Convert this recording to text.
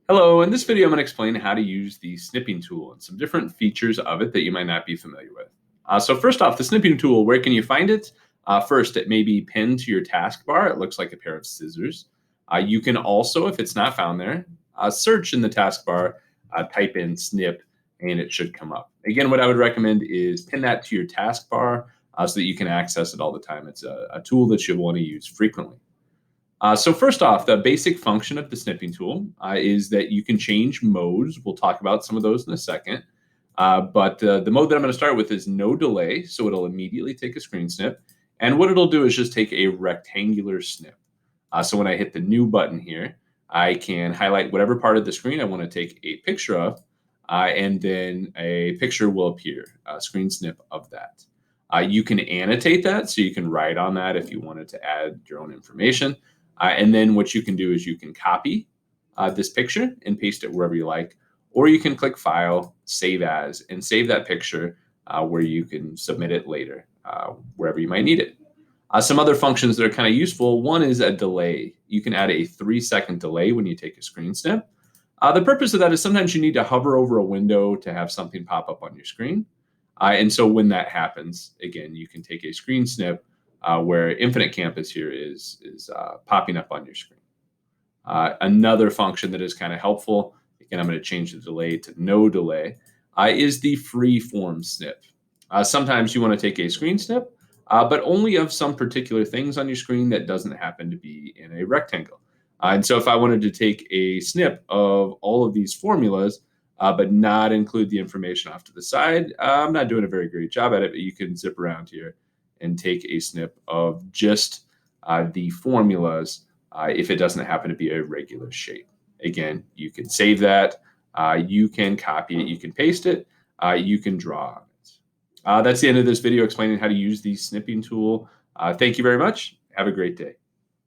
Hello, in this video, I'm going to explain how to use the snipping tool and some different features of it that you might not be familiar with. So first off, the snipping tool, where can you find it? First, it may be pinned to your taskbar. It looks like a pair of scissors. You can also, if it's not found there, search in the taskbar, type in snip, and it should come up. Again, what I would recommend is pin that to your taskbar so that you can access it all the time. It's a tool that you'll want to use frequently. So first off, the basic function of the snipping tool is that you can change modes. We'll talk about some of those in a second. But the mode that I'm going to start with is no delay. So it'll immediately take a screen snip. And what it'll do is just take a rectangular snip. So when I hit the new button here, I can highlight whatever part of the screen I want to take a picture of. And then a picture will appear, a screen snip of that. You can annotate that. So you can write on that if you wanted to add your own information. And then what you can do is you can copy this picture and paste it wherever you like, or you can click File, Save As, and save that picture where you can submit it later, wherever you might need it. Some other functions that are kind of useful. One is a delay. You can add a 3-second delay when you take a screen snip. The purpose of that is sometimes you need to hover over a window to have something pop up on your screen. And so when that happens, again, you can take a screen snip where Infinite Campus here is popping up on your screen. Another function that is kind of helpful, again, I'm going to change the delay to no delay, is the free form snip. Sometimes you want to take a screen snip, but only of some particular things on your screen that doesn't happen to be in a rectangle. And so if I wanted to take a snip of all of these formulas, but not include the information off to the side, I'm not doing a very great job at it, but you can zip around here and take a snip of just the formulas if it doesn't happen to be a regular shape. Again, you can save that, you can copy it, you can paste it, you can draw on it. That's the end of this video explaining how to use the snipping tool. Thank you very much. Have a great day.